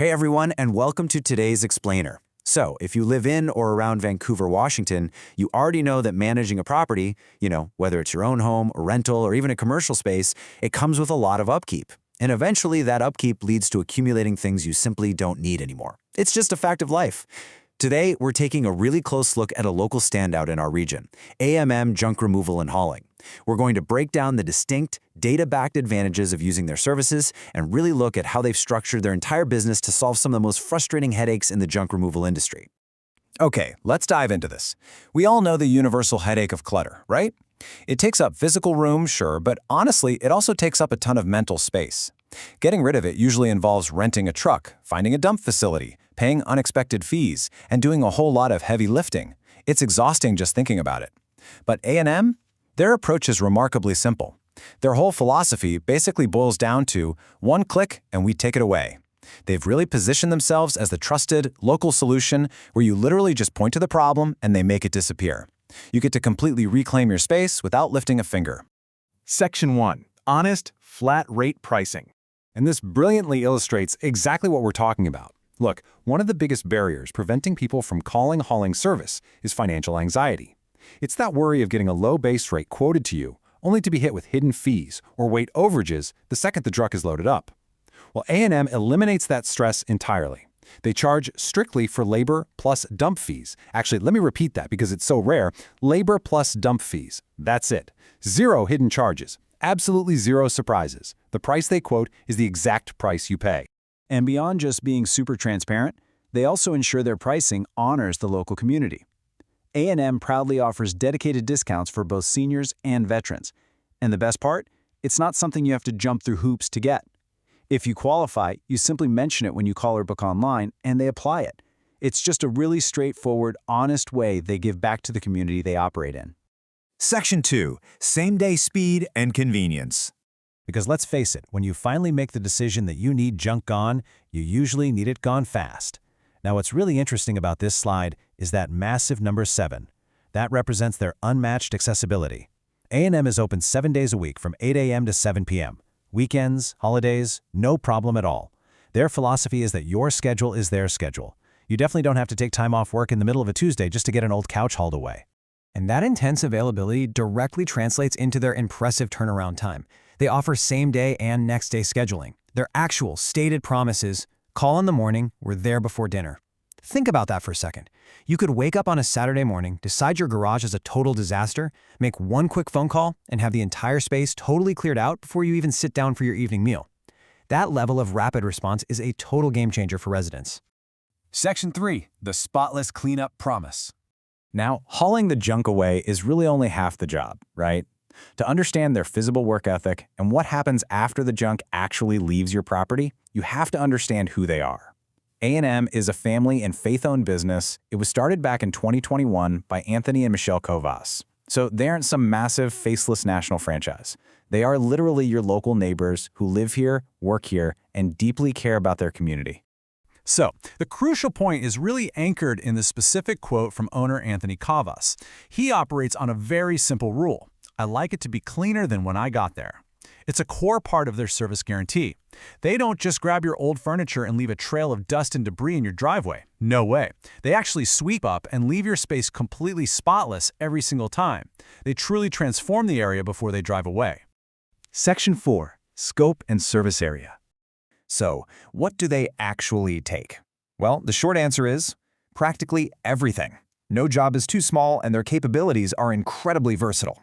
Hey everyone, and welcome to today's Explainer. So, if you live in or around Vancouver, Washington, you already know that managing a property, whether it's your own home, a rental, or even a commercial space, it comes with a lot of upkeep. And eventually, that upkeep leads to accumulating things you simply don't need anymore. It's just a fact of life. Today, we're taking a really close look at a local standout in our region, A&M Junk Removal and Hauling. We're going to break down the distinct, data-backed advantages of using their services and really look at how they've structured their entire business to solve some of the most frustrating headaches in the junk removal industry. Okay, let's dive into this. We all know the universal headache of clutter, right? It takes up physical room, sure, but honestly, it also takes up a ton of mental space. Getting rid of it usually involves renting a truck, finding a dump facility, paying unexpected fees, and doing a whole lot of heavy lifting. It's exhausting just thinking about it. But A&M? Their approach is remarkably simple. Their whole philosophy basically boils down to one click and we take it away. They've really positioned themselves as the trusted, local solution where you literally just point to the problem and they make it disappear. You get to completely reclaim your space without lifting a finger. Section 1. Honest, flat-rate pricing. And this brilliantly illustrates exactly what we're talking about. Look, one of the biggest barriers preventing people from calling hauling service is financial anxiety. It's that worry of getting a low base rate quoted to you, only to be hit with hidden fees or weight overages the second the truck is loaded up. Well, A&M eliminates that stress entirely. They charge strictly for labor plus dump fees. Actually, let me repeat that because it's so rare. Labor plus dump fees. That's it. Zero hidden charges. Absolutely zero surprises. The price they quote is the exact price you pay. And beyond just being super transparent, they also ensure their pricing honors the local community. A&M proudly offers dedicated discounts for both seniors and veterans. And the best part? It's not something you have to jump through hoops to get. If you qualify, you simply mention it when you call or book online, and they apply it. It's just a really straightforward, honest way they give back to the community they operate in. Section 2. Same-day speed and convenience. Because let's face it, when you finally make the decision that you need junk gone, you usually need it gone fast. Now, what's really interesting about this slide is that massive number 7. That represents their unmatched accessibility. A&M is open 7 days a week from 8 a.m. to 7 p.m. Weekends, holidays, no problem at all. Their philosophy is that your schedule is their schedule. You definitely don't have to take time off work in the middle of a Tuesday just to get an old couch hauled away. And that intense availability directly translates into their impressive turnaround time. They offer same-day and next-day scheduling. Their actual stated promise is, call in the morning, we're there before dinner. Think about that for a second. You could wake up on a Saturday morning, decide your garage is a total disaster, make one quick phone call, and have the entire space totally cleared out before you even sit down for your evening meal. That level of rapid response is a total game changer for residents. Section 3. The Spotless Cleanup Promise. Now, hauling the junk away is really only half the job, right? To understand their physical work ethic and what happens after the junk actually leaves your property, you have to understand who they are. A&M is a family and faith-owned business. It was started back in 2021 by Anthony and Michelle Covas. So they aren't some massive, faceless national franchise. They are literally your local neighbors who live here, work here, and deeply care about their community. So, the crucial point is really anchored in the specific quote from owner Anthony Covas. He operates on a very simple rule. I like it to be cleaner than when I got there. It's a core part of their service guarantee. They don't just grab your old furniture and leave a trail of dust and debris in your driveway. No way. They actually sweep up and leave your space completely spotless every single time. They truly transform the area before they drive away. Section 4. Scope and service area. So, what do they actually take? Well, the short answer is practically everything. No job is too small, and their capabilities are incredibly versatile.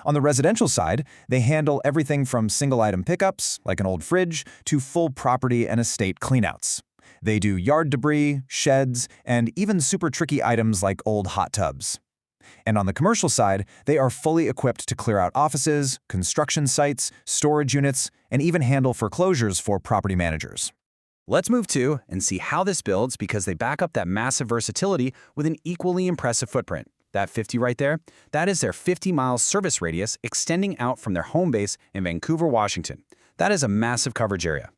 On the residential side, they handle everything from single-item pickups, like an old fridge, to full property and estate cleanouts. They do yard debris, sheds, and even super tricky items like old hot tubs. And on the commercial side, they are fully equipped to clear out offices, construction sites, storage units, and even handle foreclosures for property managers. Let's move to and see how this builds because they back up that massive versatility with an equally impressive footprint. That 50 right there, that is their 50-mile service radius extending out from their home base in Vancouver, Washington. That is a massive coverage area.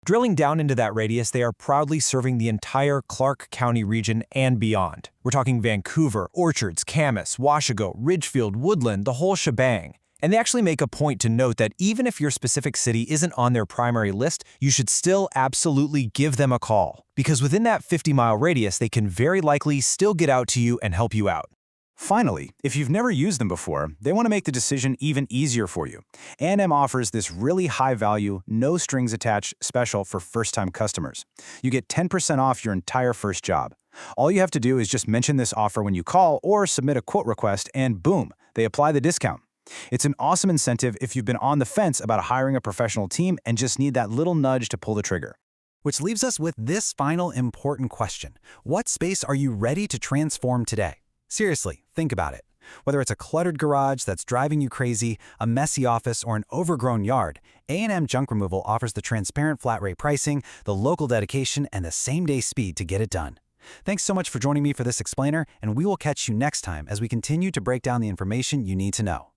Drilling down into that radius, they are proudly serving the entire Clark County region and beyond. We're talking Vancouver, Orchards, Camas, Washoe, Ridgefield, Woodland, the whole shebang. And they actually make a point to note that even if your specific city isn't on their primary list, you should still absolutely give them a call, because within that 50-mile radius, they can very likely still get out to you and help you out. Finally, if you've never used them before, they want to make the decision even easier for you. A&M offers this really high-value, no-strings-attached special for first-time customers. You get 10% off your entire first job. All you have to do is just mention this offer when you call or submit a quote request, and boom, they apply the discount. It's an awesome incentive if you've been on the fence about hiring a professional team and just need that little nudge to pull the trigger. Which leaves us with this final important question. What space are you ready to transform today? Seriously, think about it. Whether it's a cluttered garage that's driving you crazy, a messy office, or an overgrown yard, A&M Junk Removal offers the transparent flat rate pricing, the local dedication, and the same-day speed to get it done. Thanks so much for joining me for this explainer, and we will catch you next time as we continue to break down the information you need to know.